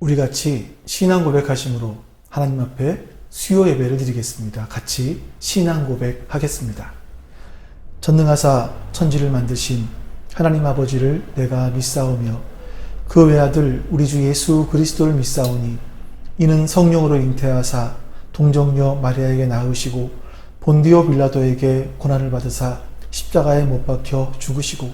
우리 같이 신앙 고백하심으로 하나님 앞에 수요 예배를 드리겠습니다. 같이 신앙 고백하겠습니다. 전능하사 천지를 만드신 하나님 아버지를 내가 믿사오며 그 외아들 우리 주 예수 그리스도를 믿사오니 이는 성령으로 잉태하사 동정녀 마리아에게 낳으시고 본디오 빌라도에게 고난을 받으사 십자가에 못 박혀 죽으시고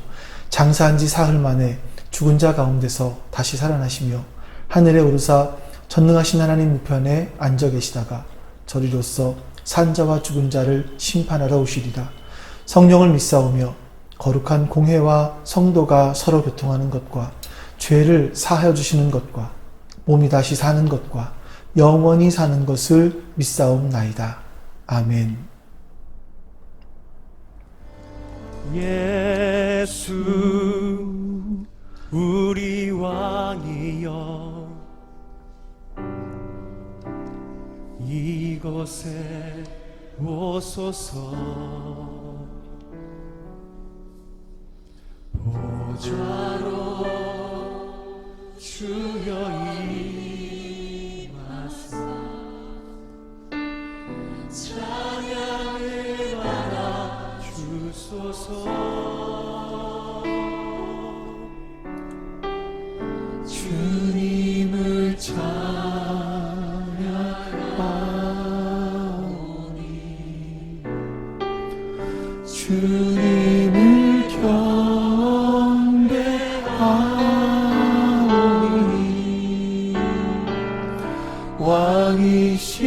장사한 지 사흘 만에 죽은 자 가운데서 다시 살아나시며 하늘에 오르사 전능하신 하나님 우편에 앉아 계시다가 저리로서 산자와 죽은 자를 심판하러 오시리라. 성령을 믿사오며 거룩한 공회와 성도가 서로 교통하는 것과 죄를 사하여 주시는 것과 몸이 다시 사는 것과 영원히 사는 것을 믿사옵나이다. 아멘. 예수 우리 왕이여 이곳에 오소서 보좌로 주여 임하사 찬양을 받아 주소서 주님을 찬양하오니 주님을 경배하오니 왕이신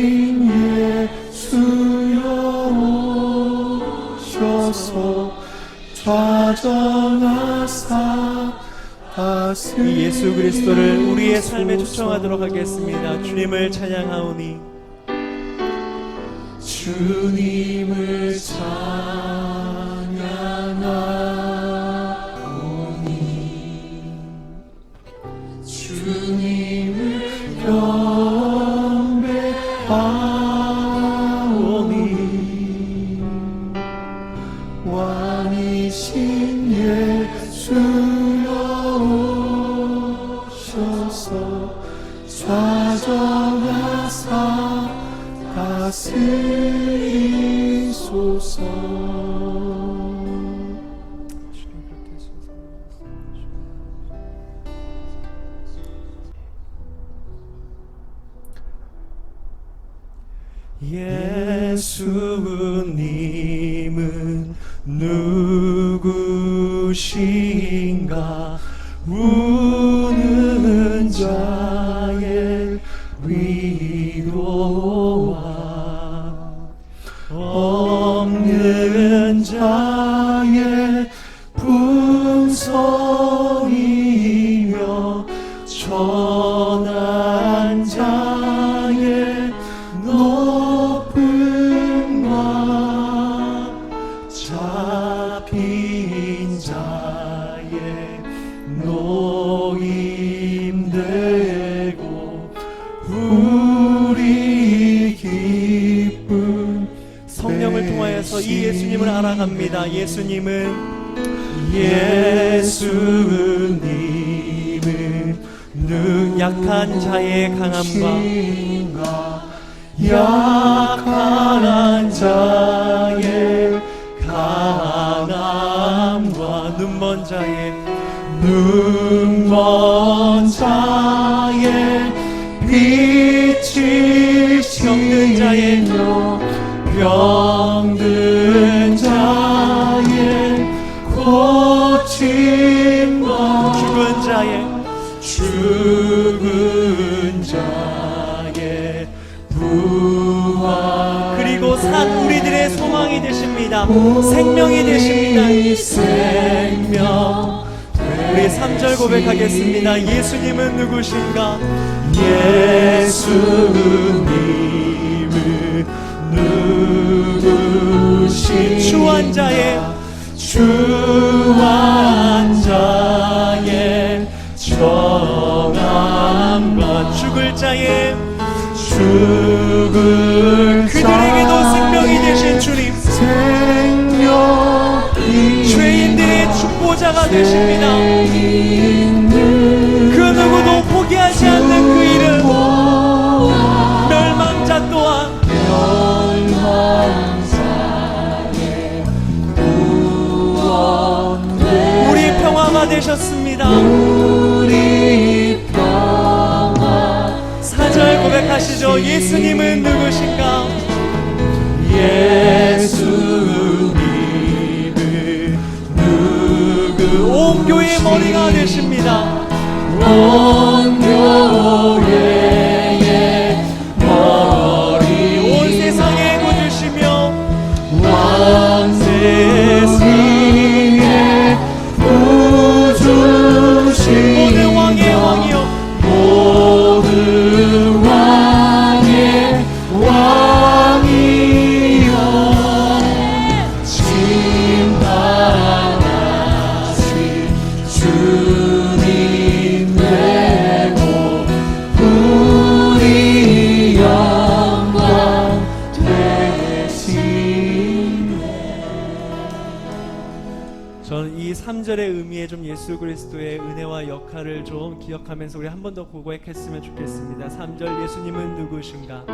예수여 오셔서 좌정하사 이 예수 그리스도를 우리의 삶에 초청하도록 하겠습니다. 주님을 찬양하오니 주님을 찬양하오니 주님을 경배하오니 왕이신 예수여 오셔서 좌정하사 다스리소서. 예수님은 누구신가? 우는 자의 위로와 없는 자의 풍성이며 전한 자의 높음과 잡힌 자의 노임되고 우리 기쁨 성령을 통하여서 이 예수님을 알아갑니다. 예수님은 약한 자의 강함과 약한 자의 강함과 눈먼 자의 빛이 병든 자의 병든 자의 고침과 죽은 자의 부활 그리고 산 우리들의 소망이 되십니다. 생명이 되십니다. 생명 우리 3절 고백하겠습니다. 예수님은 누구신가? 예수님은 누구신가? 추한 자의 정함과 죽을 자의 그들에게도 생명이 되신 주님, 죄인들의 축복자가 되십니다. 그 누구도 포기하지 않는 그 이름 되셨습니다. 우리 평화 4절 고백하시죠. 예수님은 누구신가? 예수님은 온 교회의 머리가 되십니다. 온 교회의 머리 온 세상에 구주시며 온 세상의 구주신 모든 왕의 왕이요 모든 왕의 왕이여 심판하신 주님 되고 우리 영광 되시네. 저는 이 3절의 의미에 좀 예수 그리스도의 은혜와 역할을 좀 기억하면서 우리 한 번 더 고백했으면 좋겠습니다. 3절 예수님은 누구신가?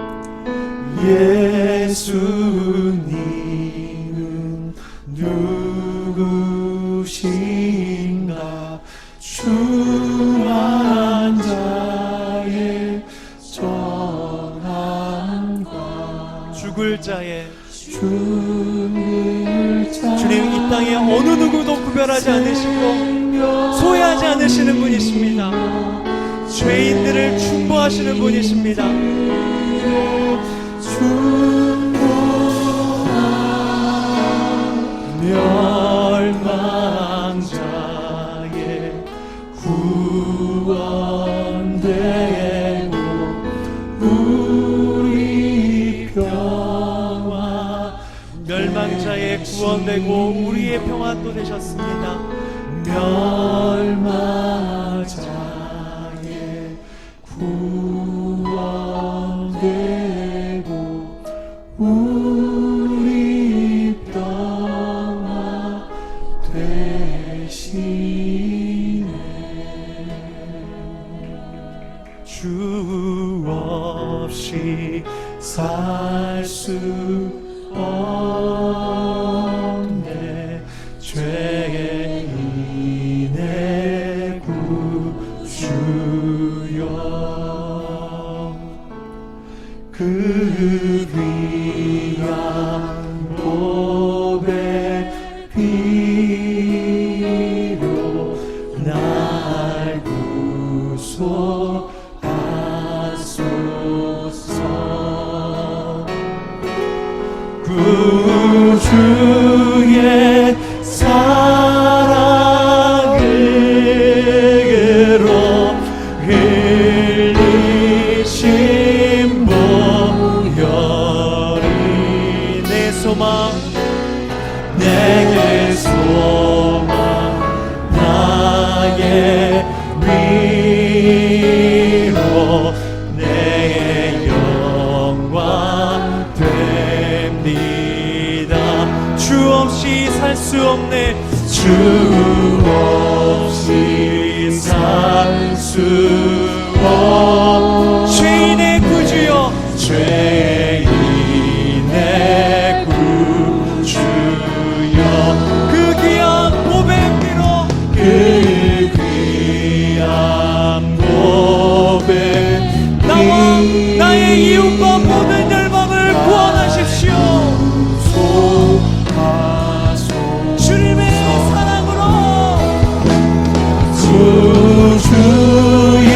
예수님은 누구신가? 충만한 자의 정함과 죽을 자의 죽을 자 주님 이 땅에 어느 누구도 구별하지 않으시고 소외하지 않으시는 분이십니다. 죄인들을 충보하시는 분이십니다. 멸망자의 구원되고 우리 평화 멸망자의 구원되고 우리의 평화 또 되셨습니다. 멸망자의 구원되고 우리 평화 되시네. 주 없이 살 수 없네. 죄인의 구주여 그 귀한 보배 피로 날 구속하소서. 구주의 사랑으로 흘리신 보혈이 내 소망 내게 소망 나의 위로 내 영광 됩니다. 주 없이 살 수 없네. 주 없이 살 수 없 죄인의 구주여 죄인의 구주여 그 귀한 보배 피로 그 귀한 보배 나와 나의 이웃과 모든 열방을 구원하십시오. 주님의 사랑으로 구주의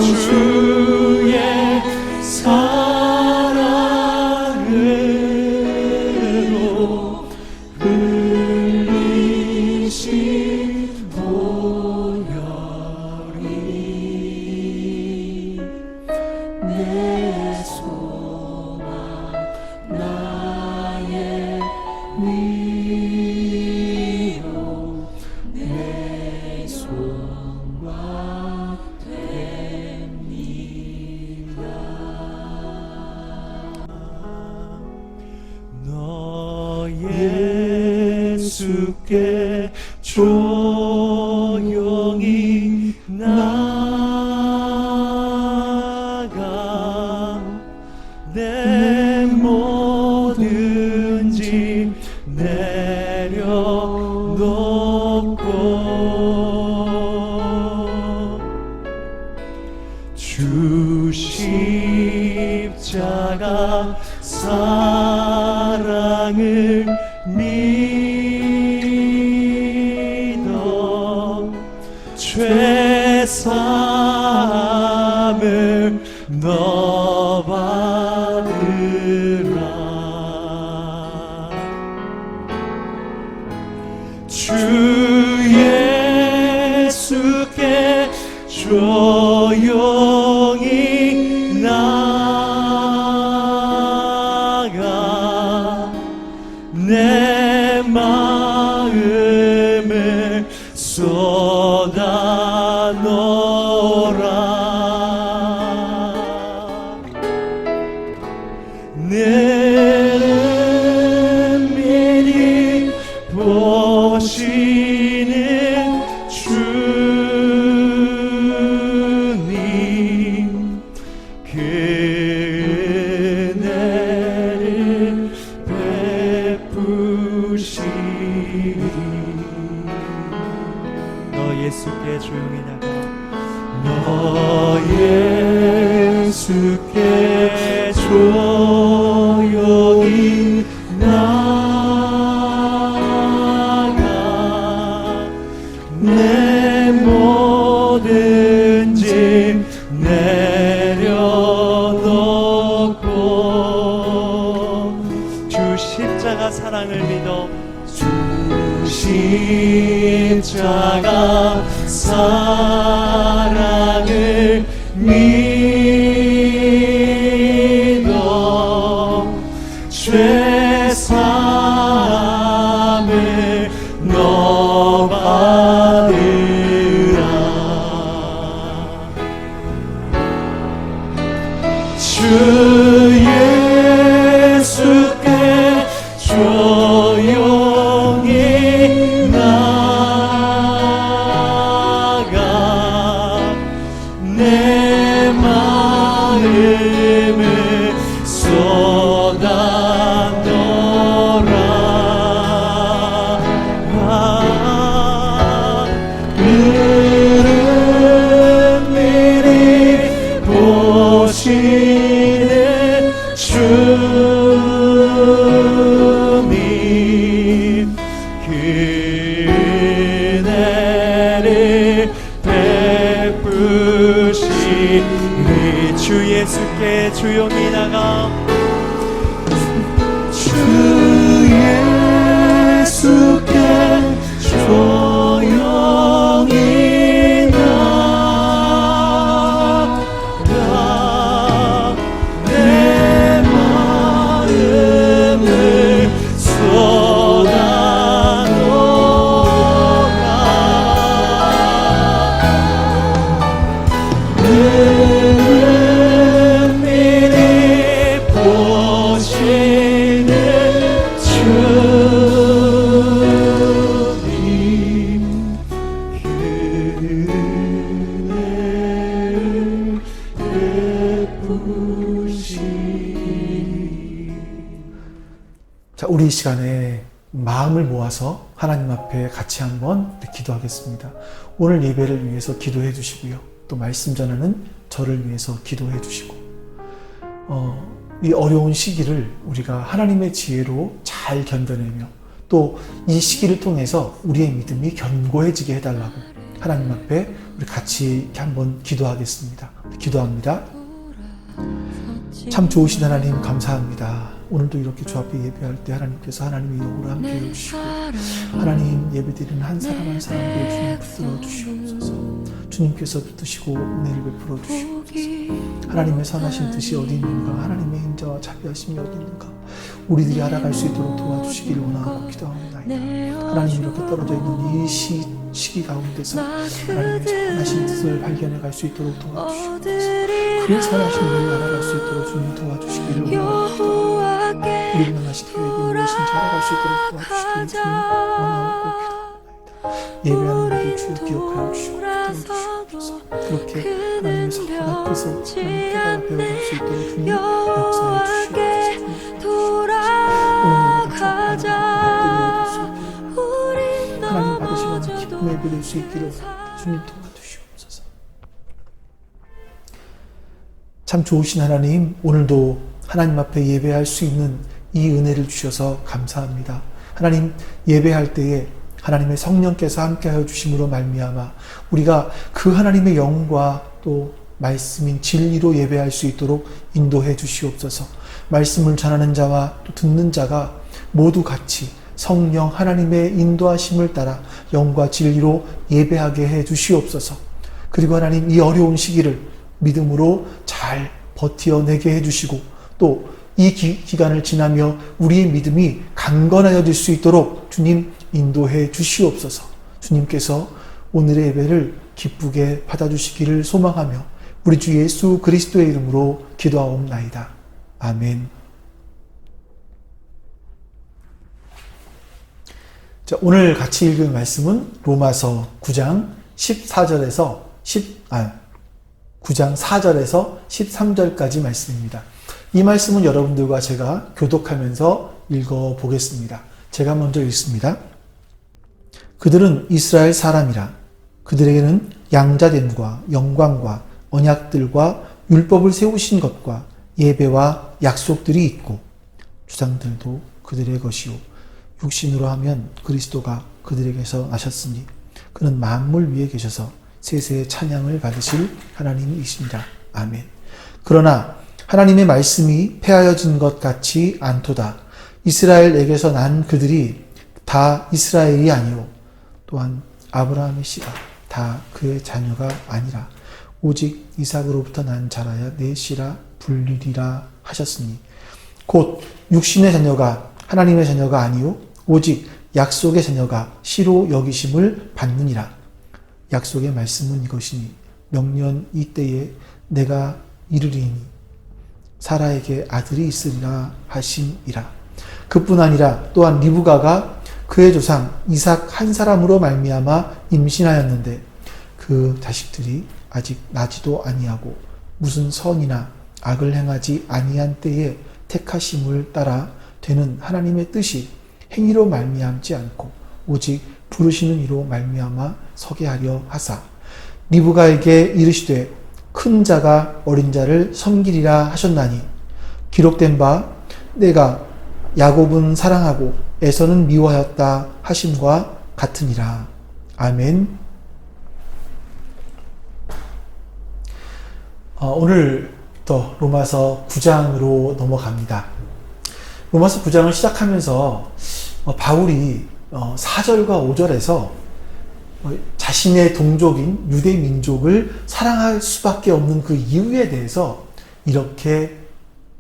주의 사랑으로 흘리신 보혈이 내 소망 나의 위로 내 소망 됩니다. 너 예수께 조용히 나가 내 모든 짐 내려놓고 주 십자가 사랑을 믿어 죄 사함을 너 받으라. 주 예수께 조용히 나가 내 마음을 쏟아놓으라. 너는 미리 보시는 주님 그 은혜를 베푸시리. 너 예수께 조용히 나가 너 예수께 조용히 나가 내 모든 짐 내려놓고 주 십자가 사랑을 믿어 주 십자가 사랑을 믿어 죄 사함을 너 받으라. 주 예수께 조용히 나가 내 마음을 쏟아놓으라. 그는 미리 보시는 주님 그 은혜를 베푸시니. 주 예수께 조용히 나가 주 예수께 조용히 나가 내 마음을 쏟아놓으라. 너는 미리 보시는 주님 그 은혜를 베푸시니. 자, 우리 이 시간에 마음을 모아서 하나님 앞에 같이 한번 기도하겠습니다. 오늘 예배를 위해서 기도해 주시고요. 또 말씀 전하는 저를 위해서 기도해 주시고, 이 어려운 시기를 우리가 하나님의 지혜로 잘 견뎌내며 또 이 시기를 통해서 우리의 믿음이 견고해지게 해달라고 하나님 앞에 우리 같이 이렇게 한번 기도하겠습니다. 기도합니다. 참 좋으신 하나님 감사합니다. 오늘도 이렇게 주 앞에 예배할 때 하나님께서 하나님의 영으로 함께 해주시고 하나님 예배드리는 한 사람 한 사람께 주님 붙들어 주시옵소서. 주님께서 붙드시고 은혜를 베풀어 주시옵소서. 하나님의 선하신 뜻이 어디 있는가, 하나님의 인자와 자비하심이 어디 있는가, 우리들이 알아갈 수 있도록 도와주시기를 원하고 기도하옵나이다. 하나님 이렇게 떨어져 있는 이 시기 가운데서 하나님의 선하신 뜻을 발견해 갈 수 있도록 도와주시옵소서. 그 선하신 분을 알아갈 수 있도록 주님 도와주시기를 원하고 기도합니다. 우리 명하신 계획이 무엇인지 알아갈 수 있도록 도와주시기를 주님 원하고 기도합니다. 예배하는 우리를 주여 기억하여 주시고 붙들어 주시옵소서. 그렇게 하나님의 선한 뜻을 하나님 깨달아 배워갈 수 있도록 주님 역사해 주시옵소서. 하나님 받으시는 기쁨의 예배될 수 있기를 주님 도와주시옵소서. 참 좋으신 하나님, 오늘도 하나님 앞에 예배할 수 있는 이 은혜를 주셔서 감사합니다. 하나님 예배할 때에 하나님의 성령께서 함께하여 주심으로 말미암아 우리가 그 하나님의 영과 또 말씀인 진리로 예배할 수 있도록 인도해 주시옵소서. 말씀을 전하는 자와 또 듣는 자가 모두 같이 성령 하나님의 인도하심을 따라 영과 진리로 예배하게 해 주시옵소서. 그리고 하나님 이 어려운 시기를 믿음으로 잘 버텨내게 해 주시고 또 이 기간을 지나며 우리의 믿음이 강건하여질 수 있도록 주님 인도해 주시옵소서. 주님께서 오늘의 예배를 기쁘게 받아주시기를 소망하며 우리 주 예수 그리스도의 이름으로 기도하옵나이다. 아멘. 자, 오늘 같이 읽을 말씀은 로마서 9장 14절에서 9장 4절에서 13절까지 말씀입니다. 이 말씀은 여러분들과 제가 교독하면서 읽어보겠습니다. 제가 먼저 읽습니다. 그들은 이스라엘 사람이라. 그들에게는 양자됨과 영광과 언약들과 율법을 세우신 것과 예배와 약속들이 있고 주상들도 그들의 것이요 육신으로 하면 그리스도가 그들에게서 나셨으니 그는 만물 위에 계셔서 세세의 찬양을 받으실 하나님이십니다. 아멘. 그러나 하나님의 말씀이 폐하여진 것 같지 않도다. 이스라엘에게서 난 그들이 다 이스라엘이 아니요 또한 아브라함의 씨가 다 그의 자녀가 아니라 오직 이삭으로부터 난 자라야 내 씨라 불리리라 하셨으니 곧 육신의 자녀가 하나님의 자녀가 아니요 오직 약속의 자녀가 씨로 여기심을 받느니라. 약속의 말씀은 이것이니 명년 이때에 내가 이르리니 사라에게 아들이 있으리라 하심이라. 그뿐 아니라 또한 리브가가 그의 조상 이삭 한 사람으로 말미암아 임신하였는데 그 자식들이 아직 나지도 아니하고 무슨 선이나 악을 행하지 아니한 때에 택하심을 따라 되는 하나님의 뜻이 행위로 말미암지 않고 오직 부르시는 이로 말미암아 서게 하려 하사 리브가에게 이르시되 큰 자가 어린 자를 섬기리라 하셨나니 기록된 바 내가 야곱은 사랑하고 에서는 미워하였다 하심과 같으니라. 아멘. 오늘 또 로마서 9장으로 넘어갑니다. 로마서 9장을 시작하면서 바울이 4절과 5절에서 자신의 동족인 유대 민족을 사랑할 수밖에 없는 그 이유에 대해서 이렇게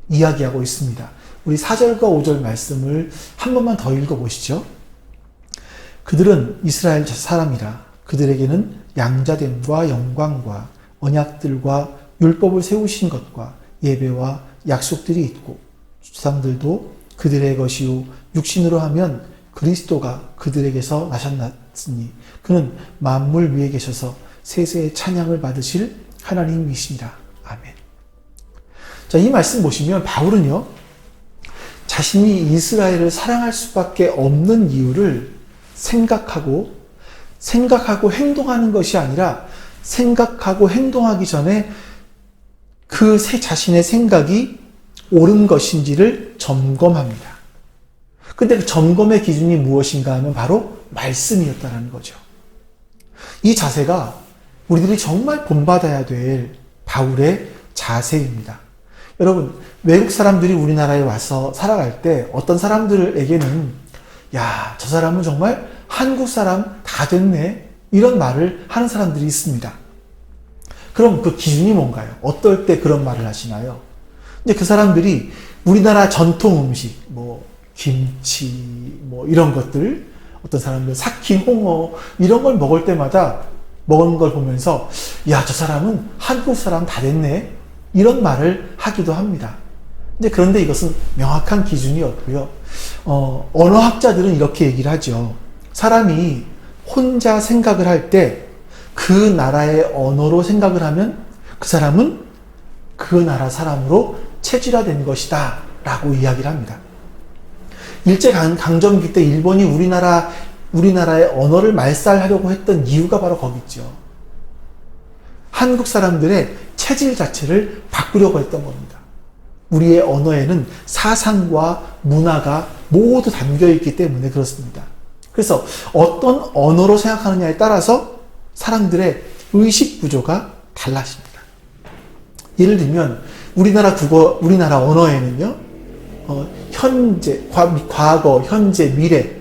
이야기하고 있습니다. 우리 4절과 5절 말씀을 한 번만 더 읽어보시죠. 그들은 이스라엘 사람이라. 그들에게는 양자됨과 영광과 언약들과 율법을 세우신 것과 예배와 약속들이 있고 주상들도 그들의 것이요 육신으로 하면 그리스도가 그들에게서 나셨으니 그는 만물 위에 계셔서 세세의 찬양을 받으실 하나님이시니라. 아멘. 자, 이 말씀 보시면 바울은요 자신이 이스라엘을 사랑할 수밖에 없는 이유를 생각하고 행동하는 것이 아니라 생각하고 행동하기 전에 그 자신의 생각이 옳은 것인지를 점검합니다. 근데 그 점검의 기준이 무엇인가 하면 바로 말씀이었다는 거죠. 이 자세가 우리들이 정말 본받아야 될 바울의 자세입니다. 여러분, 외국 사람들이 우리나라에 와서 살아갈 때 어떤 사람들에게는 야, 저 사람은 정말 한국 사람 다 됐네, 이런 말을 하는 사람들이 있습니다. 그럼 그 기준이 뭔가요? 어떨 때 그런 말을 하시나요? 이제 그 사람들이 우리나라 전통 음식, 뭐 김치, 뭐 이런 것들, 어떤 사람들 삭힌 홍어 이런 걸 먹을 때마다 먹은 걸 보면서 야, 저 사람은 한국 사람 다 됐네, 이런 말을 하기도 합니다. 그런데 이것은 명확한 기준이 없고요. 언어학자들은 이렇게 얘기를 하죠. 사람이 혼자 생각을 할 때 그 나라의 언어로 생각을 하면 그 사람은 그 나라 사람으로 체질화된 것이다 라고 이야기를 합니다. 일제강점기 때 일본이 우리나라의 언어를 말살하려고 했던 이유가 바로 거기 있죠. 한국 사람들의 체질 자체를 바꾸려고 했던 겁니다. 우리의 언어에는 사상과 문화가 모두 담겨있기 때문에 그렇습니다. 그래서 어떤 언어로 생각하느냐에 따라서 사람들의 의식 구조가 달라집니다. 예를 들면 우리나라 언어에는요, 현재, 과거, 현재, 미래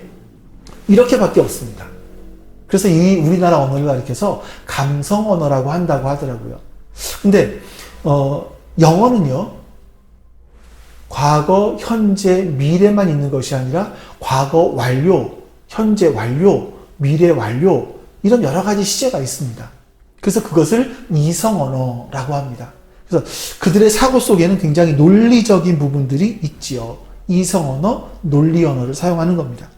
이렇게밖에 없습니다. 그래서 이 우리나라 언어를 가리켜서 감성 언어라고 한다고 하더라고요. 근데 영어는요, 과거, 현재, 미래만 있는 것이 아니라 과거 완료, 현재 완료, 미래 완료, 이런 여러 가지 시제가 있습니다. 그래서 그것을 이성 언어라고 합니다. 그래서 그들의 사고 속에는 굉장히 논리적인 부분들이 있지요. 이성 언어, 논리 언어를 사용하는 겁니다.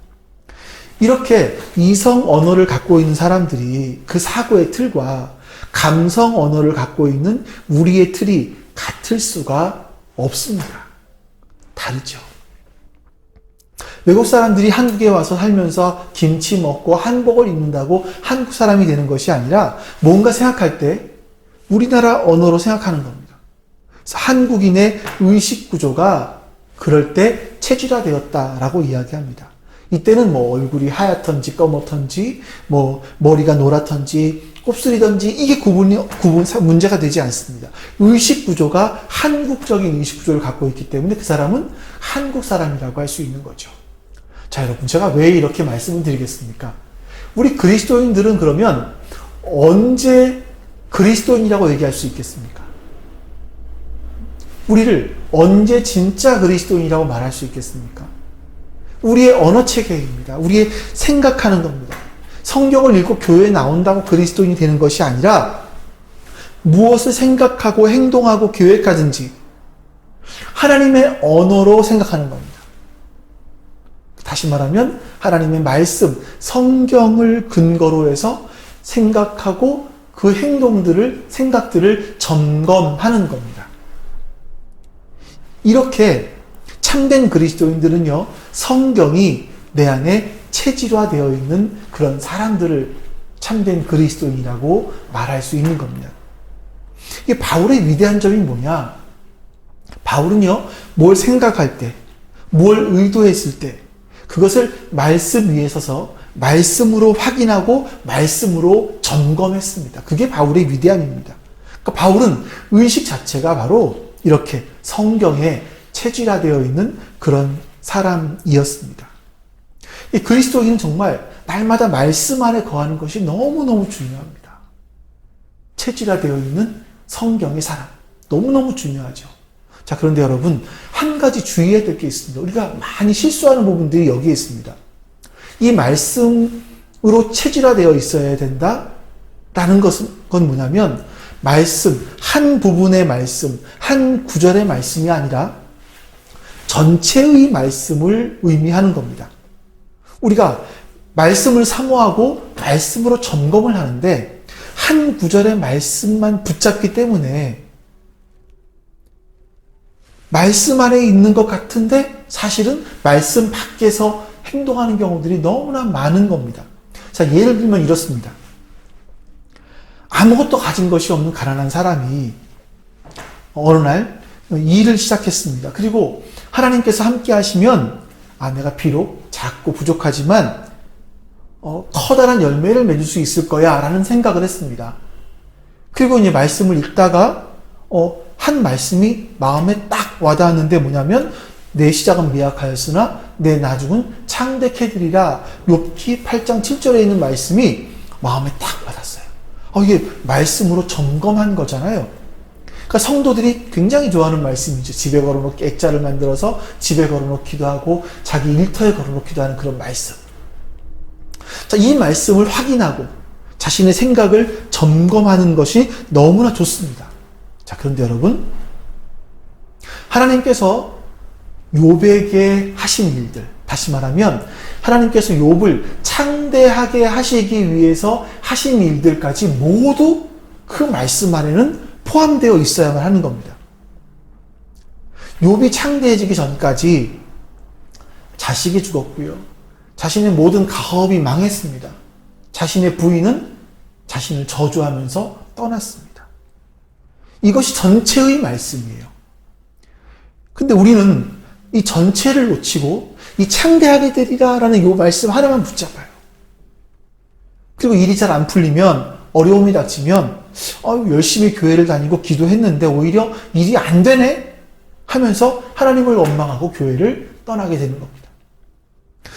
이렇게 이성 언어를 갖고 있는 사람들이 그 사고의 틀과 감성 언어를 갖고 있는 우리의 틀이 같을 수가 없습니다. 다르죠. 외국 사람들이 한국에 와서 살면서 김치 먹고 한복을 입는다고 한국 사람이 되는 것이 아니라 뭔가 생각할 때 우리나라 언어로 생각하는 겁니다. 그래서 한국인의 의식 구조가 그럴 때 체질화되었다라고 이야기합니다. 이때는 뭐 얼굴이 하얗던지 검었던지 뭐 머리가 노랗던지 곱슬이던지 이게 문제가 되지 않습니다. 의식 구조가 한국적인 의식 구조를 갖고 있기 때문에 그 사람은 한국 사람이라고 할 수 있는 거죠. 자, 여러분, 제가 왜 이렇게 말씀을 드리겠습니까? 우리 그리스도인들은 그러면 언제 그리스도인이라고 얘기할 수 있겠습니까? 우리를 언제 진짜 그리스도인이라고 말할 수 있겠습니까? 우리의 언어 체계입니다. 우리의 생각하는 겁니다. 성경을 읽고 교회에 나온다고 그리스도인이 되는 것이 아니라 무엇을 생각하고 행동하고 계획하든지 하나님의 언어로 생각하는 겁니다. 다시 말하면 하나님의 말씀, 성경을 근거로 해서 생각하고 그 행동들을, 생각들을 점검하는 겁니다. 이렇게 참된 그리스도인들은요, 성경이 내 안에 체질화되어 있는 그런 사람들을 참된 그리스도인이라고 말할 수 있는 겁니다. 이게 바울의 위대한 점이 뭐냐? 바울은요, 뭘 생각할 때, 뭘 의도했을 때, 그것을 말씀 위에 서서 말씀으로 확인하고 말씀으로 점검했습니다. 그게 바울의 위대함입니다. 그러니까 바울은 의식 자체가 바로 이렇게 성경에 체질화되어 있는 그런 사람이었습니다. 이 그리스도인은 정말 날마다 말씀 안에 거하는 것이 너무너무 중요합니다. 체질화되어 있는 성경의 사람. 너무너무 중요하죠. 자, 그런데 여러분, 한 가지 주의해야 될 게 있습니다. 우리가 많이 실수하는 부분들이 여기에 있습니다. 이 말씀으로 체질화되어 있어야 된다라는 건 뭐냐면, 말씀, 한 부분의 말씀, 한 구절의 말씀이 아니라 전체의 말씀을 의미하는 겁니다. 우리가 말씀을 사모하고 말씀으로 점검을 하는데 한 구절의 말씀만 붙잡기 때문에 말씀 안에 있는 것 같은데 사실은 말씀 밖에서 행동하는 경우들이 너무나 많은 겁니다. 자, 예를 들면 이렇습니다. 아무것도 가진 것이 없는 가난한 사람이 어느 날 일을 시작했습니다. 그리고 하나님께서 함께 하시면 내가 비록 작고 부족하지만 커다란 열매를 맺을 수 있을 거야 라는 생각을 했습니다. 그리고 이제 말씀을 읽다가 한 말씀이 마음에 딱 와닿았는데 뭐냐면 내 시작은 미약하였으나 내 나중은 창대케되리라. 욥기 8장 7절에 있는 말씀이 마음에 딱 와닿았어요. 이게 말씀으로 점검한 거잖아요. 그러니까 성도들이 굉장히 좋아하는 말씀이죠. 집에 걸어놓기, 액자를 만들어서 집에 걸어놓기도 하고 자기 일터에 걸어놓기도 하는 그런 말씀. 자, 이 말씀을 확인하고 자신의 생각을 점검하는 것이 너무나 좋습니다. 자, 그런데 여러분, 하나님께서 욥에게 하신 일들, 다시 말하면 하나님께서 욥을 창대하게 하시기 위해서 하신 일들까지 모두 그 말씀 안에는 포함되어 있어야만 하는 겁니다. 욥이 창대해지기 전까지 자식이 죽었고요. 자신의 모든 가업이 망했습니다. 자신의 부인은 자신을 저주하면서 떠났습니다. 이것이 전체의 말씀이에요. 근데 우리는 이 전체를 놓치고 이 창대하게 되리라라는 이 말씀 하나만 붙잡아요. 그리고 일이 잘 안 풀리면, 어려움이 닥치면 열심히 교회를 다니고 기도했는데 오히려 일이 안 되네 하면서 하나님을 원망하고 교회를 떠나게 되는 겁니다.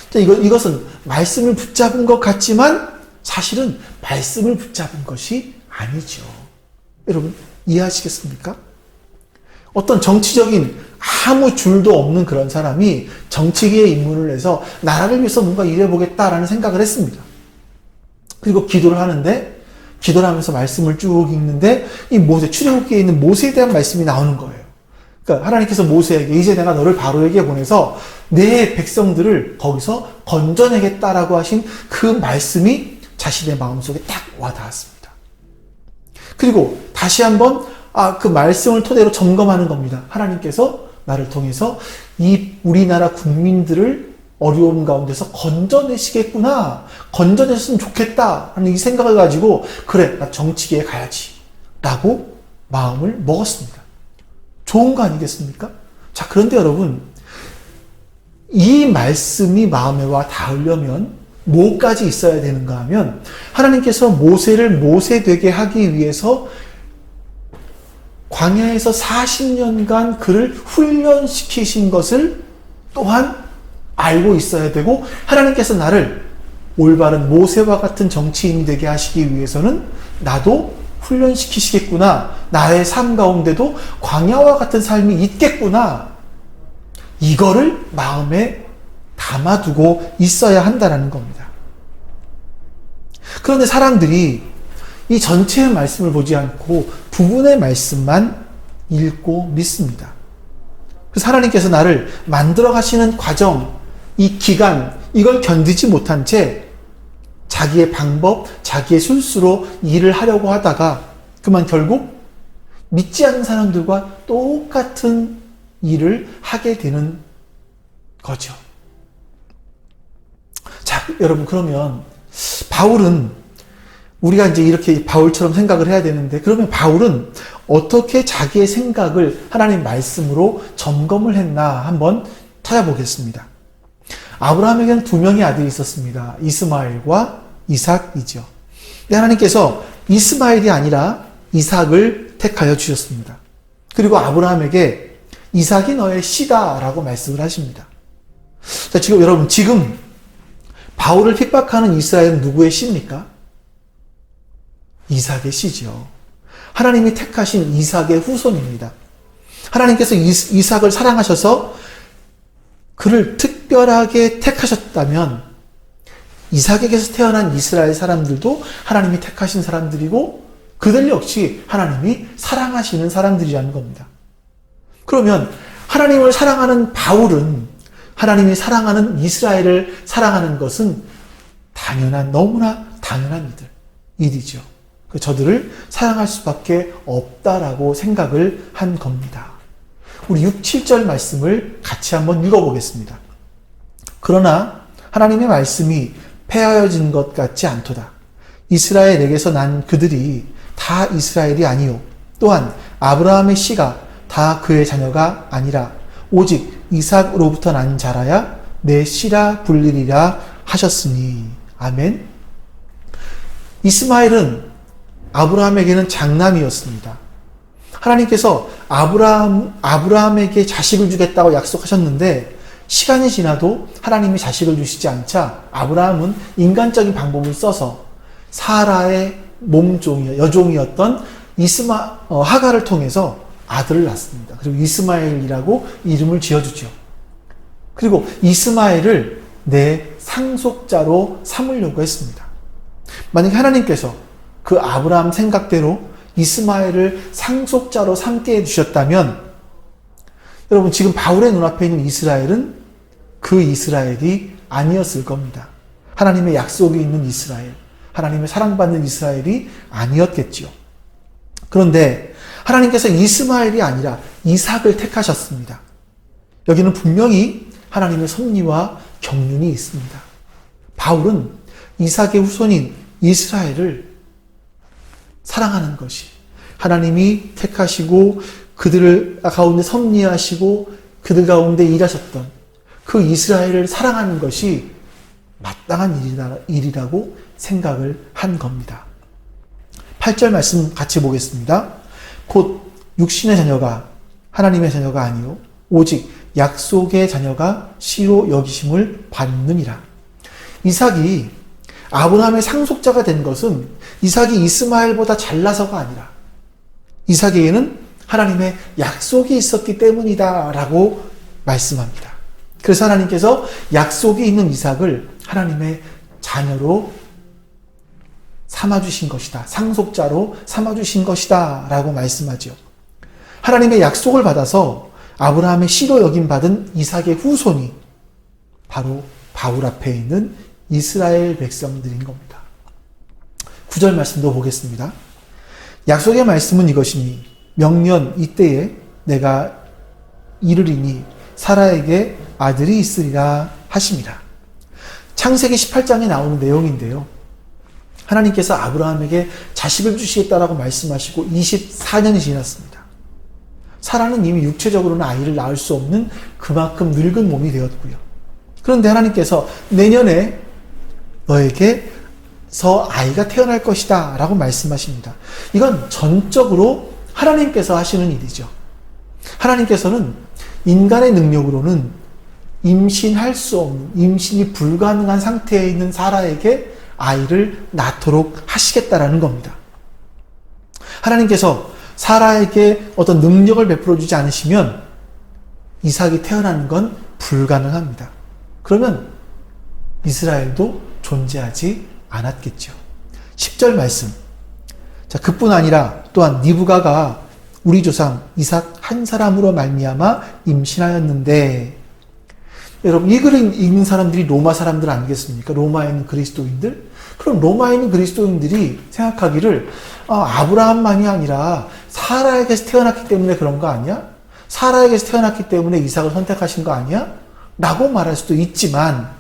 자, 이것은 말씀을 붙잡은 것 같지만 사실은 말씀을 붙잡은 것이 아니죠. 여러분 이해하시겠습니까? 어떤 정치적인 아무 줄도 없는 그런 사람이 정치계에 입문을 해서 나라를 위해서 뭔가 일해보겠다라는 생각을 했습니다. 그리고 기도를 하는데, 기도를 하면서 말씀을 쭉 읽는데 이 출애굽기에 있는 모세에 대한 말씀이 나오는 거예요. 그러니까 하나님께서 모세에게 이제 내가 너를 바로에게 보내서 내 백성들을 거기서 건져내겠다라고 하신 그 말씀이 자신의 마음속에 딱 와닿았습니다. 그리고 다시 한번 그 말씀을 토대로 점검하는 겁니다. 하나님께서 나를 통해서 이 우리나라 국민들을 어려움 가운데서 건져내시겠구나, 건져냈으면 좋겠다 하는 이 생각을 가지고 그래, 나 정치계에 가야지 라고 마음을 먹었습니다. 좋은 거 아니겠습니까? 자, 그런데 여러분, 이 말씀이 마음에 와 닿으려면 뭐까지 있어야 되는가 하면, 하나님께서 모세를 모세되게 하기 위해서 광야에서 40년간 그를 훈련시키신 것을 또한 알고 있어야 되고, 하나님께서 나를 올바른 모세와 같은 정치인이 되게 하시기 위해서는 나도 훈련시키시겠구나, 나의 삶 가운데도 광야와 같은 삶이 있겠구나, 이거를 마음에 담아두고 있어야 한다는 겁니다. 그런데 사람들이 이 전체의 말씀을 보지 않고 부분의 말씀만 읽고 믿습니다. 그래서 하나님께서 나를 만들어 가시는 과정, 이 기간, 이걸 견디지 못한 채 자기의 방법, 자기의 술수로 일을 하려고 하다가 그만 결국 믿지 않는 사람들과 똑같은 일을 하게 되는 거죠. 자, 여러분, 그러면 바울은, 우리가 이제 이렇게 바울처럼 생각을 해야 되는데, 그러면 바울은 어떻게 자기의 생각을 하나님 말씀으로 점검을 했나 한번 찾아보겠습니다. 아브라함에게는 두 명의 아들이 있었습니다. 이스마엘과 이삭이죠. 근데 하나님께서 이스마엘이 아니라 이삭을 택하여 주셨습니다. 그리고 아브라함에게 이삭이 너의 씨다라고 말씀을 하십니다. 자, 지금 바울을 핍박하는 이스라엘은 누구의 씨입니까? 이삭의 씨죠. 하나님이 택하신 이삭의 후손입니다. 하나님께서 이삭을 사랑하셔서 그를 특별하게 택하셨다면 이삭에게서 태어난 이스라엘 사람들도 하나님이 택하신 사람들이고 그들 역시 하나님이 사랑하시는 사람들이라는 겁니다. 그러면 하나님을 사랑하는 바울은 하나님이 사랑하는 이스라엘을 사랑하는 것은 너무나 당연한 일이죠. 저들을 사랑할 수밖에 없다라고 생각을 한 겁니다. 우리 6, 7절 말씀을 같이 한번 읽어보겠습니다. 그러나 하나님의 말씀이 폐하여진 것 같지 않도다. 이스라엘에게서 난 그들이 다 이스라엘이 아니요, 또한 아브라함의 씨가 다 그의 자녀가 아니라 오직 이삭으로부터 난 자라야 내 씨라 불리리라 하셨으니. 아멘. 이스마엘은 아브라함에게는 장남이었습니다. 하나님께서 아브라함에게 자식을 주겠다고 약속하셨는데 시간이 지나도 하나님이 자식을 주시지 않자 아브라함은 인간적인 방법을 써서 사라의 여종이었던 하가를 통해서 아들을 낳습니다. 그리고 이스마엘이라고 이름을 지어주죠. 그리고 이스마엘을 내 상속자로 삼으려고 했습니다. 만약에 하나님께서 그 아브라함 생각대로 이스마엘을 상속자로 삼게 해주셨다면 여러분 지금 바울의 눈앞에 있는 이스라엘은 그 이스라엘이 아니었을 겁니다. 하나님의 약속이 있는 이스라엘, 하나님의 사랑받는 이스라엘이 아니었겠지요. 그런데 하나님께서 이스마엘이 아니라 이삭을 택하셨습니다. 여기는 분명히 하나님의 섭리와 경륜이 있습니다. 바울은 이삭의 후손인 이스라엘을 사랑하는 것이 하나님이 택하시고 그들을 가운데 섭리하시고 그들 가운데 일하셨던 그 이스라엘을 사랑하는 것이 마땅한 일이라고 생각을 한 겁니다. 8절 말씀 같이 보겠습니다. 곧 육신의 자녀가 하나님의 자녀가 아니요 오직 약속의 자녀가 씨로 여기심을 받느니라. 이삭이 아브라함의 상속자가 된 것은 이삭이 이스마엘보다 잘나서가 아니라 이삭에게는 하나님의 약속이 있었기 때문이다 라고 말씀합니다. 그래서 하나님께서 약속이 있는 이삭을 하나님의 자녀로 삼아주신 것이다. 상속자로 삼아주신 것이다 라고 말씀하죠. 하나님의 약속을 받아서 아브라함의 씨로 여김받은 이삭의 후손이 바로 바울 앞에 있는 이스라엘 백성들인 겁니다. 9절 말씀도 보겠습니다. 약속의 말씀은 이것이니 명년 이때에 내가 이르리니 사라에게 아들이 있으리라 하심이라. 창세기 18장에 나오는 내용인데요. 하나님께서 아브라함에게 자식을 주시겠다라고 말씀하시고 24년이 지났습니다. 사라는 이미 육체적으로는 아이를 낳을 수 없는 그만큼 늙은 몸이 되었고요. 그런데 하나님께서 내년에 너에게서 아이가 태어날 것이다 라고 말씀하십니다. 이건 전적으로 하나님께서 하시는 일이죠. 하나님께서는 인간의 능력으로는 임신할 수 없는, 임신이 불가능한 상태에 있는 사라에게 아이를 낳도록 하시겠다라는 겁니다. 하나님께서 사라에게 어떤 능력을 베풀어 주지 않으시면 이삭이 태어나는 건 불가능합니다. 그러면 이스라엘도 존재하지 않았겠죠. 10절 말씀. 자, 그뿐 아니라 또한 리브가가 우리 조상 이삭 한 사람으로 말미암아 임신하였는데, 여러분 이 글을 읽는 사람들이 로마 사람들 아니겠습니까? 로마에 있는 그리스도인들? 그럼 로마에 있는 그리스도인들이 생각하기를 아브라함만이 아니라 사라에게서 태어났기 때문에 그런 거 아니야? 사라에게서 태어났기 때문에 이삭을 선택하신 거 아니야? 라고 말할 수도 있지만,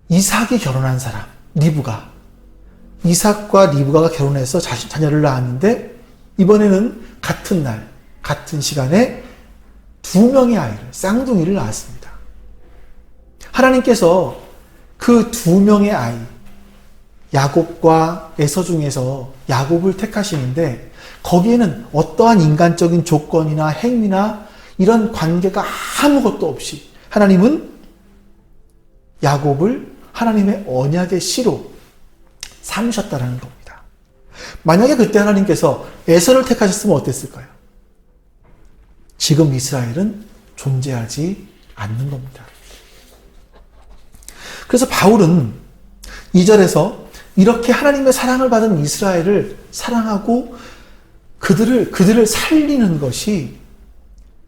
이삭이 결혼한 사람 리브가, 이삭과 리브가가 결혼해서 자녀를 낳았는데 이번에는 같은 날 같은 시간에 2명의 아이를, 쌍둥이를 낳았습니다. 하나님께서 그 2명의 아이 야곱과 에서 중에서 야곱을 택하시는데 거기에는 어떠한 인간적인 조건이나 행위나 이런 관계가 아무것도 없이 하나님은 야곱을 하나님의 언약의 씨로 삼으셨다는 겁니다. 만약에 그때 하나님께서 에서를 택하셨으면 어땠을까요? 지금 이스라엘은 존재하지 않는 겁니다. 그래서 바울은 2절에서 이렇게 하나님의 사랑을 받은 이스라엘을 사랑하고 그들을 살리는 것이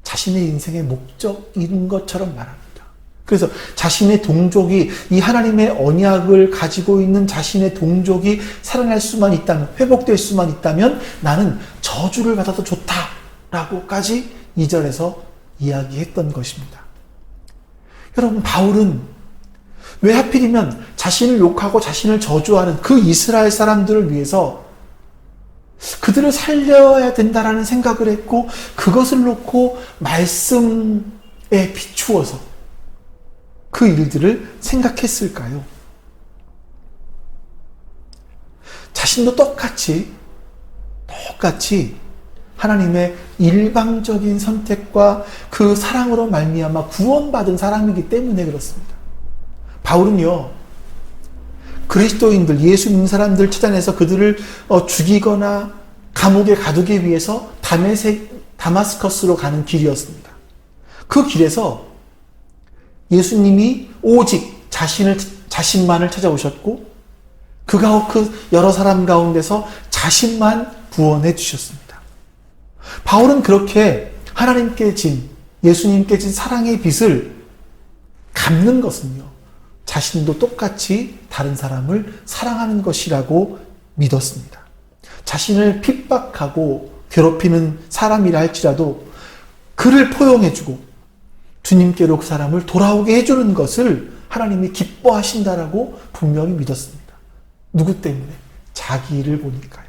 자신의 인생의 목적인 것처럼 말합니다. 그래서 자신의 동족이, 이 하나님의 언약을 가지고 있는 자신의 동족이 살아날 수만 있다면, 회복될 수만 있다면 나는 저주를 받아도 좋다라고까지 2절에서 이야기했던 것입니다. 여러분, 바울은 왜 하필이면 자신을 욕하고 자신을 저주하는 그 이스라엘 사람들을 위해서 그들을 살려야 된다라는 생각을 했고, 그것을 놓고 말씀에 비추어서 그 일들을 생각했을까요? 자신도 똑같이 하나님의 일방적인 선택과 그 사랑으로 말미암아 구원받은 사람이기 때문에 그렇습니다. 바울은요, 그리스도인들, 예수 믿는 사람들 찾아내서 그들을 죽이거나 감옥에 가두기 위해서 다마스커스로 가는 길이었습니다. 그 길에서 예수님이 오직 자신만을 찾아오셨고 그 여러 사람 가운데서 자신만 구원해 주셨습니다. 바울은 그렇게 하나님께 예수님께 진 사랑의 빚을 갚는 것은요, 자신도 똑같이 다른 사람을 사랑하는 것이라고 믿었습니다. 자신을 핍박하고 괴롭히는 사람이라 할지라도 그를 포용해주고 주님께로 그 사람을 돌아오게 해주는 것을 하나님이 기뻐하신다라고 분명히 믿었습니다. 누구 때문에? 자기 일을 보니까요.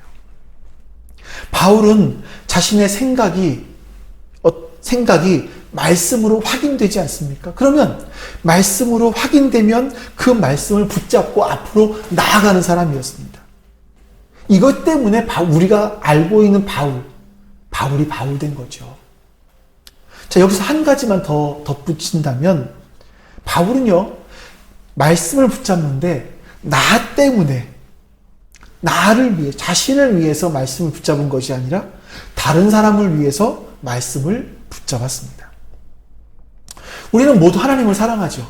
바울은 자신의 생각이 말씀으로 확인되지 않습니까? 그러면 말씀으로 확인되면 그 말씀을 붙잡고 앞으로 나아가는 사람이었습니다. 이것 때문에 우리가 알고 있는 바울이 바울된 거죠. 자, 여기서 한 가지만 더 덧붙인다면 바울은요, 말씀을 붙잡는데 나 때문에 나를 위해, 자신을 위해서 말씀을 붙잡은 것이 아니라 다른 사람을 위해서 말씀을 붙잡았습니다. 우리는 모두 하나님을 사랑하죠.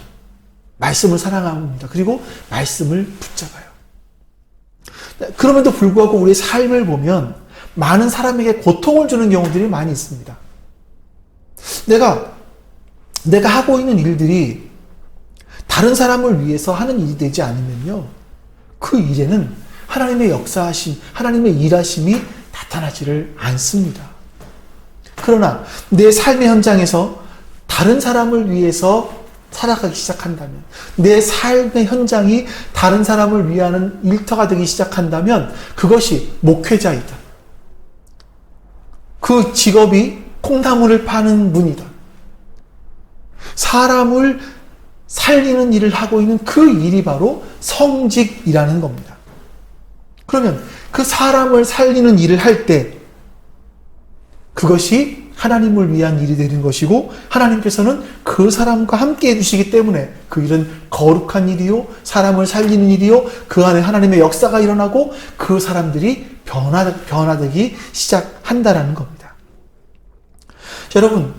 말씀을 사랑합니다. 그리고 말씀을 붙잡아요. 그럼에도 불구하고 우리의 삶을 보면 많은 사람에게 고통을 주는 경우들이 많이 있습니다. 내가 하고 있는 일들이 다른 사람을 위해서 하는 일이 되지 않으면요, 그 일에는 하나님의 역사하심, 하나님의 일하심이 나타나지를 않습니다. 그러나 내 삶의 현장에서 다른 사람을 위해서 살아가기 시작한다면, 내 삶의 현장이 다른 사람을 위하는 일터가 되기 시작한다면 그것이 목회자이다. 그 직업이 콩나물을 파는 분이다. 사람을 살리는 일을 하고 있는 그 일이 바로 성직이라는 겁니다. 그러면 그 사람을 살리는 일을 할 때 그것이 하나님을 위한 일이 되는 것이고, 하나님께서는 그 사람과 함께 해주시기 때문에 그 일은 거룩한 일이요, 사람을 살리는 일이요, 그 안에 하나님의 역사가 일어나고 그 사람들이 변화되기 시작한다라는 겁니다. 자, 여러분,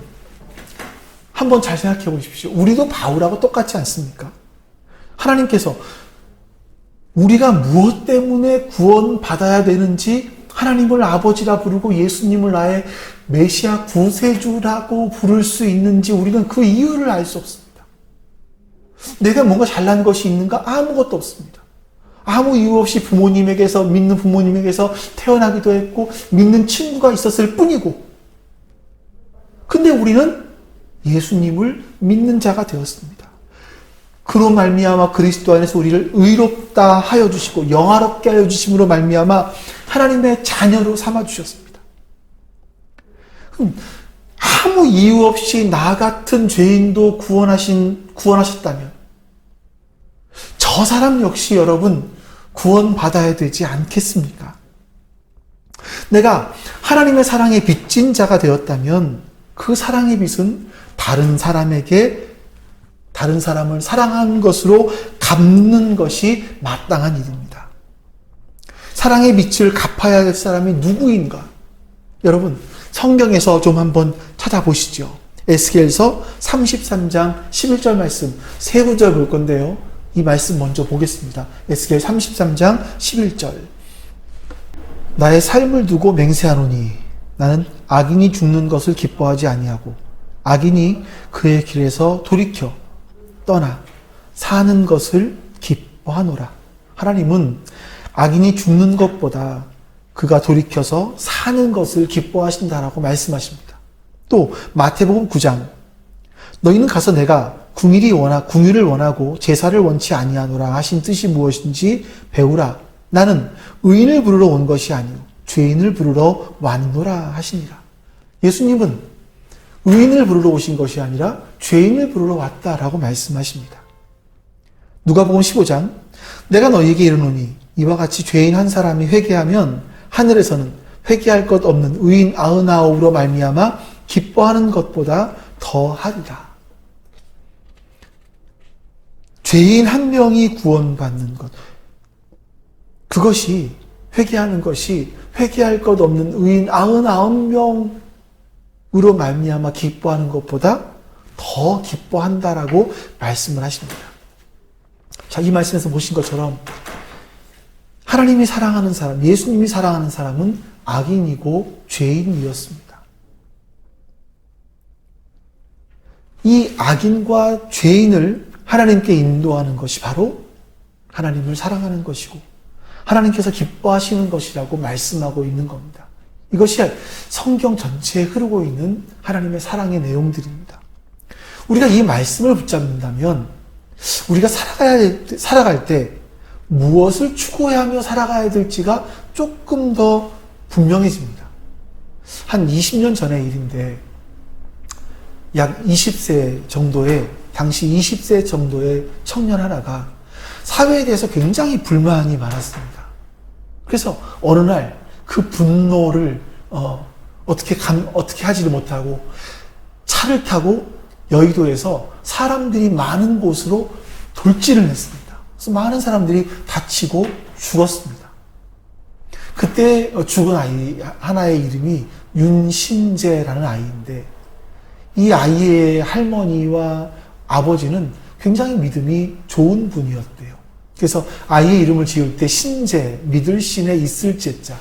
한번 잘 생각해 보십시오. 우리도 바울하고 똑같지 않습니까? 하나님께서 우리가 무엇 때문에 구원받아야 되는지 하나님을 아버지라 부르고 예수님을 나의 메시아 구세주라고 부를 수 있는지 우리는 그 이유를 알 수 없습니다. 내가 뭔가 잘난 것이 있는가? 아무것도 없습니다. 아무 이유 없이 믿는 부모님에게서 태어나기도 했고 믿는 친구가 있었을 뿐이고, 근데 우리는 예수님을 믿는 자가 되었습니다. 그로 말미암아 그리스도 안에서 우리를 의롭다 하여 주시고 영화롭게 하여 주심으로 말미암아 하나님의 자녀로 삼아 주셨습니다. 아무 이유 없이 나 같은 죄인도 구원하셨다면 저 사람 역시 여러분 구원받아야 되지 않겠습니까? 내가 하나님의 사랑에 빚진 자가 되었다면 그 사랑의 빚은 다른 사람을 사랑한 것으로 갚는 것이 마땅한 일입니다. 사랑의 빚을 갚아야 할 사람이 누구인가? 여러분, 성경에서 좀 한번 찾아보시죠. 에스겔서 33장 11절 말씀, 세 구절 볼 건데요. 이 말씀 먼저 보겠습니다. 에스겔 33장 11절. 나의 삶을 두고 맹세하노니 나는 악인이 죽는 것을 기뻐하지 아니하고 악인이 그의 길에서 돌이켜 떠나 사는 것을 기뻐하노라. 하나님은 악인이 죽는 것보다 그가 돌이켜서 사는 것을 기뻐하신다라고 말씀하십니다. 또 마태복음 9장, 너희는 가서 내가 궁의를 원하고 제사를 원치 아니하노라 하신 뜻이 무엇인지 배우라. 나는 의인을 부르러 온 것이 아니요 죄인을 부르러 왔노라 하시니라. 예수님은 의인을 부르러 오신 것이 아니라 죄인을 부르러 왔다라고 말씀하십니다. 누가복음 15장, 내가 너희에게 이르노니 이와 같이 죄인 한 사람이 회개하면 하늘에서는 회개할 것 없는 의인 99으로 말미암아 기뻐하는 것보다 더하리라. 죄인 한 명이 구원받는 것, 그것이 회개하는 것이 회개할 것 없는 의인 99명으로 말미암아 기뻐하는 것보다 더 기뻐한다라고 말씀을 하십니다. 자, 이 말씀에서 보신 것처럼 하나님이 사랑하는 사람, 예수님이 사랑하는 사람은 악인이고 죄인이었습니다. 이 악인과 죄인을 하나님께 인도하는 것이 바로 하나님을 사랑하는 것이고 하나님께서 기뻐하시는 것이라고 말씀하고 있는 겁니다. 이것이 성경 전체에 흐르고 있는 하나님의 사랑의 내용들입니다. 우리가 이 말씀을 붙잡는다면 우리가 살아갈 때 무엇을 추구하며 살아가야 될지가 조금 더 분명해집니다. 한 20년 전의 일인데 약 20세 정도의 당시 20세 정도의 청년 하나가 사회에 대해서 굉장히 불만이 많았습니다. 그래서 어느 날 그 분노를 어떻게 하지를 못하고 차를 타고 여의도에서 사람들이 많은 곳으로 돌진을 했습니다. 그래서 많은 사람들이 다치고 죽었습니다. 그때 죽은 아이 하나의 이름이 윤신재라는 아이인데 이 아이의 할머니와 아버지는 굉장히 믿음이 좋은 분이었대요. 그래서 아이의 이름을 지을 때 신재, 믿을 신에 있을 제자.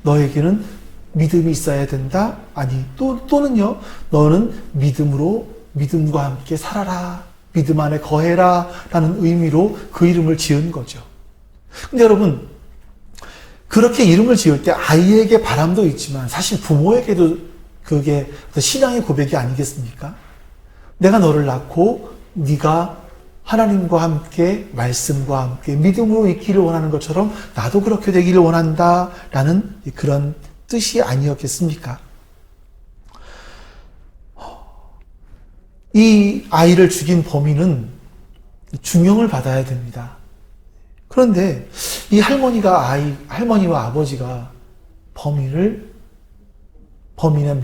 너에게는 믿음이 있어야 된다. 아니 또는요. 너는 믿음과 함께 살아라. 믿음 안에 거해라. 라는 의미로 그 이름을 지은 거죠. 근데 여러분 그렇게 이름을 지을 때 아이에게 바람도 있지만 사실 부모에게도 그게 신앙의 고백이 아니겠습니까? 내가 너를 낳고 네가 하나님과 함께 말씀과 함께 믿음으로 있기를 원하는 것처럼 나도 그렇게 되기를 원한다라는 그런 뜻이 아니었겠습니까? 이 아이를 죽인 범인은 중형을 받아야 됩니다. 그런데 이 할머니와 아버지가 범인의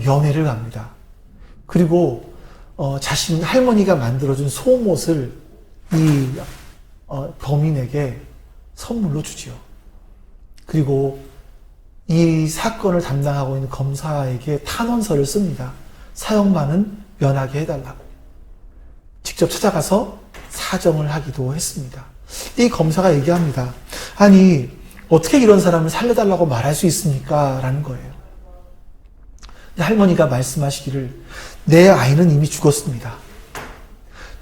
면회를 갑니다. 그리고 자신 할머니가 만들어준 속옷을 이 범인에게 선물로 주지요. 그리고 이 사건을 담당하고 있는 검사에게 탄원서를 씁니다. 사형만은 면하게 해달라고. 직접 찾아가서 사정을 하기도 했습니다. 이 검사가 얘기합니다. 아니 어떻게 이런 사람을 살려달라고 말할 수 있습니까? 라는 거예요. 할머니가 말씀하시기를 내 아이는 이미 죽었습니다.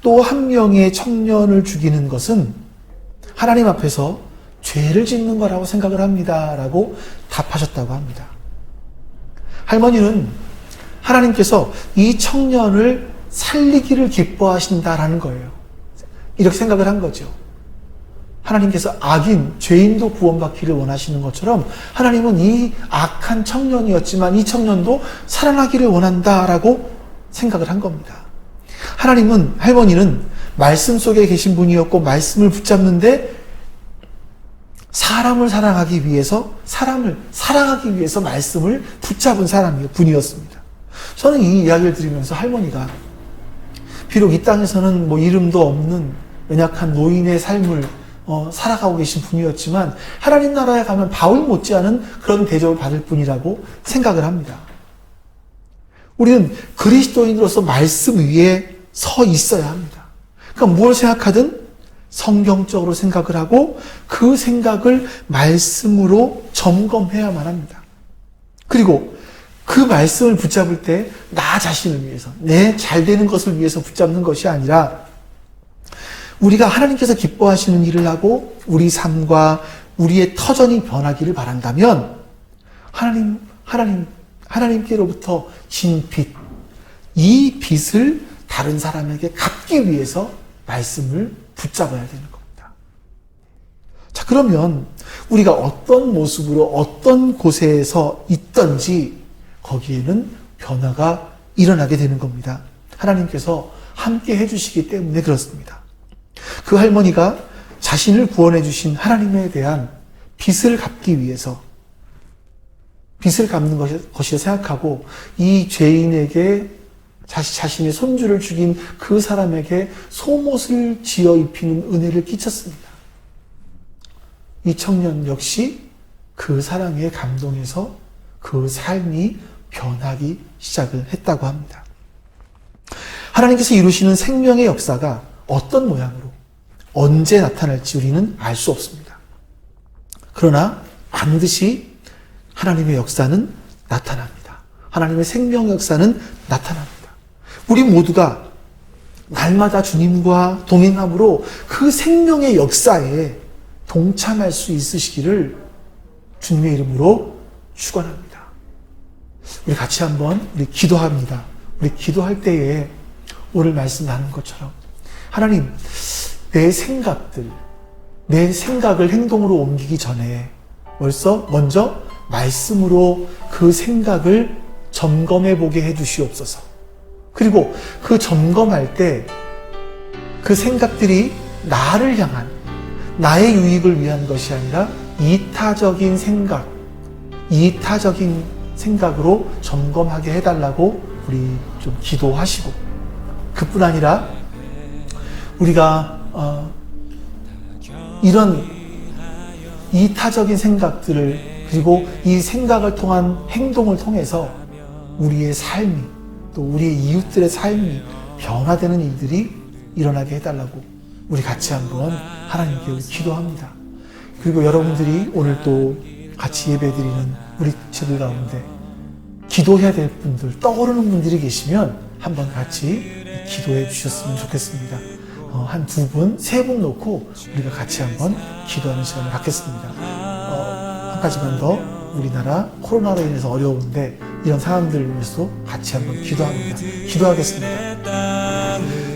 또 한 명의 청년을 죽이는 것은 하나님 앞에서 죄를 짓는 거라고 생각을 합니다. 라고 답하셨다고 합니다. 할머니는 하나님께서 이 청년을 살리기를 기뻐하신다라는 거예요. 이렇게 생각을 한 거죠. 하나님께서 악인, 죄인도 구원받기를 원하시는 것처럼 하나님은 이 악한 청년이었지만 이 청년도 살아나기를 원한다라고 생각을 한 겁니다. 할머니는 말씀 속에 계신 분이었고 말씀을 붙잡는데 사람을 사랑하기 위해서 말씀을 붙잡은 분이었습니다. 저는 이 이야기를 들으면서 할머니가 비록 이 땅에서는 이름도 없는 연약한 노인의 삶을 살아가고 계신 분이었지만 하나님 나라에 가면 바울 못지않은 그런 대접을 받을 분이라고 생각을 합니다. 우리는 그리스도인으로서 말씀 위에 서 있어야 합니다. 그러니까 무엇을 생각하든 성경적으로 생각을 하고 그 생각을 말씀으로 점검해야만 합니다. 그리고 그 말씀을 붙잡을 때 나 자신을 위해서, 내 잘되는 것을 위해서 붙잡는 것이 아니라 우리가 하나님께서 기뻐하시는 일을 하고 우리 삶과 우리의 터전이 변하기를 바란다면 하나님께로부터 진 빚, 이 빚을 다른 사람에게 갚기 위해서 말씀을 붙잡아야 되는 겁니다. 자, 그러면 우리가 어떤 모습으로 어떤 곳에서 있든지 거기에는 변화가 일어나게 되는 겁니다. 하나님께서 함께 해주시기 때문에 그렇습니다. 그 할머니가 자신을 구원해 주신 하나님에 대한 빚을 갚기 위해서 빚을 갚는 것이라 생각하고 이 죄인에게 자신의 손주를 죽인 그 사람에게 속옷을 지어 입히는 은혜를 끼쳤습니다. 이 청년 역시 그 사랑에 감동해서 그 삶이 변하기 시작을 했다고 합니다. 하나님께서 이루시는 생명의 역사가 어떤 모양으로 언제 나타날지 우리는 알 수 없습니다. 그러나 반드시 하나님의 역사는 나타납니다. 하나님의 생명 역사는 나타납니다. 우리 모두가 날마다 주님과 동행함으로 그 생명의 역사에 동참할 수 있으시기를 주님의 이름으로 축원합니다. 우리 같이 한번 우리 기도합니다. 우리 기도할 때에 오늘 말씀 나눈 것처럼 하나님, 내 생각을 행동으로 옮기기 전에 먼저 말씀으로 그 생각을 점검해 보게 해 주시옵소서. 그리고 그 점검할 때 그 생각들이 나를 향한 나의 유익을 위한 것이 아니라 이타적인 생각으로 점검하게 해달라고 우리 좀 기도하시고, 그뿐 아니라 우리가 이런 이타적인 생각들을, 그리고 이 생각을 통한 행동을 통해서 우리의 삶이, 또 우리의 이웃들의 삶이 변화되는 일들이 일어나게 해달라고 우리 같이 한번 하나님께 기도합니다. 그리고 여러분들이 오늘 또 같이 예배드리는 우리 집들 가운데 기도해야 될 분들, 떠오르는 분들이 계시면 한번 같이 기도해 주셨으면 좋겠습니다. 한 두 분, 세 분 놓고 우리가 같이 한번 기도하는 시간을 갖겠습니다. 한 가지만 더, 우리나라 코로나로 인해서 어려운데 이런 상황들을 위해서 같이 한번 기도합니다. 기도하겠습니다.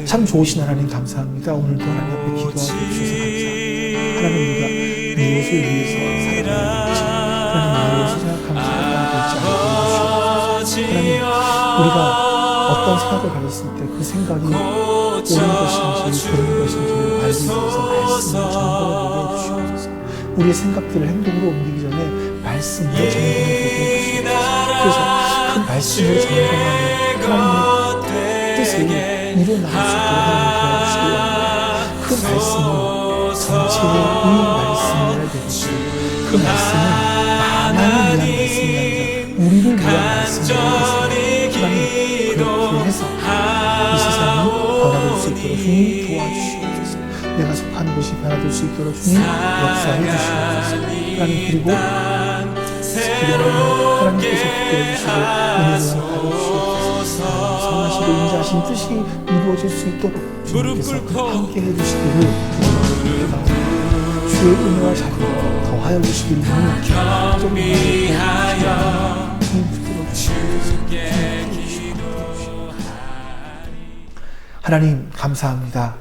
참 좋으신 하나님 감사합니다. 오늘도 하나님 앞에 기도하게 해주셔서 감사합니다. 하나님, 우리가 무엇을 위해서 살아가야 될지, 하나님 무엇을 생각하며 살아가야 될지 알게 해주시옵소서. 하나님, 우리가 어떤 생각을 가졌을 때 그 생각이 옳은 것인지 그른 것인지를 알기 위해서 말씀을 점검해 보게 해주시옵소서. 우리의 생각들을 행동으로 옮기기 전에 말씀으로 점검해 보게 해주시옵소서. 그래서 그 말씀으로 점검하는 하나님의 뜻을 이뤄나갈 수 있도록 하나님 도와주시기 원합니다. 그 말씀은 전체의 말씀이어야 되고, 그 말씀은 나만을 위한 말씀이 아니라 우리를 위한 말씀이어야 되겠습니다. 하나님, 그렇게 해서 이 세상이 변화될 수 있도록 주님 도와주시옵소서. 내가 속한 곳이 변화될 수 있도록 주님 역사해 주시옵소서. 하나님, 그리고 하나님께서 붙들어 주시고 은혜를 받아주시옵소서. 선하시고 인자하신 뜻이 이루어질 수 있도록 주님께서 함께 해주시기를 주의 은혜와 자비를 더하여 주시기를 주님 붙들어 주시옵소서. 하나님 감사합니다.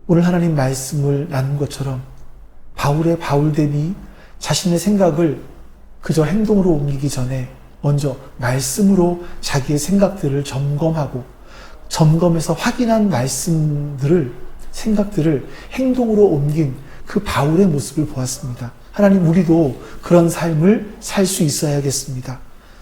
오늘 하나님 말씀을 나눈 것처럼 바울의 바울됨이 자신의 생각을 그저 행동으로 옮기기 전에 먼저 말씀으로 자기의 생각들을 점검하고, 점검해서 확인한 생각들을 행동으로 옮긴 그 바울의 모습을 보았습니다. 하나님, 우리도 그런 삶을 살 수 있어야겠습니다.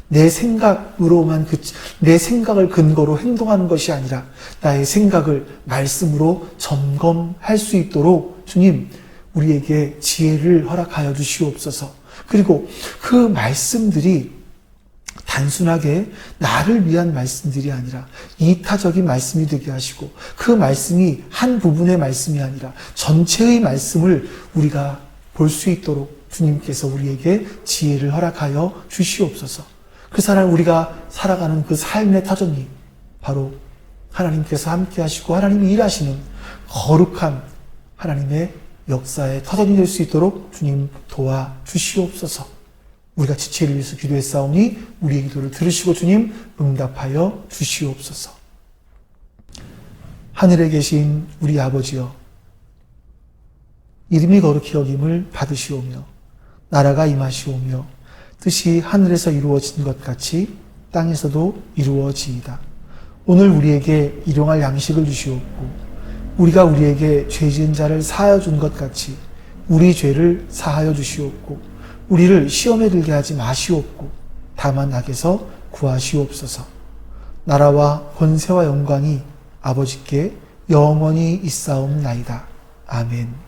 내 생각을 근거로 행동하는 것이 아니라 나의 생각을 말씀으로 점검할 수 있도록 주님, 우리에게 지혜를 허락하여 주시옵소서. 그리고 그 말씀들이 단순하게 나를 위한 말씀들이 아니라 이타적인 말씀이 되게 하시고, 그 말씀이 한 부분의 말씀이 아니라 전체의 말씀을 우리가 볼 수 있도록 주님께서 우리에게 지혜를 허락하여 주시옵소서. 그 사람, 우리가 살아가는 그 삶의 터전이 바로 하나님께서 함께 하시고 하나님이 일하시는 거룩한 하나님의 역사의 터전이 될 수 있도록 주님 도와주시옵소서. 우리가 지체를 위해서 기도했사오니 우리의 기도를 들으시고 주님 응답하여 주시옵소서. 하늘에 계신 우리 아버지여, 이름이 거룩히 여김을 받으시오며 나라가 임하시오며 뜻이 하늘에서 이루어진 것 같이 땅에서도 이루어지이다. 오늘 우리에게 일용할 양식을 주시옵고 우리가 우리에게 죄 지은 자를 사하여 준 것 같이 우리 죄를 사하여 주시옵고 우리를 시험에 들게 하지 마시옵고 다만 악에서 구하시옵소서. 나라와 권세와 영광이 아버지께 영원히 있사옵나이다. 아멘.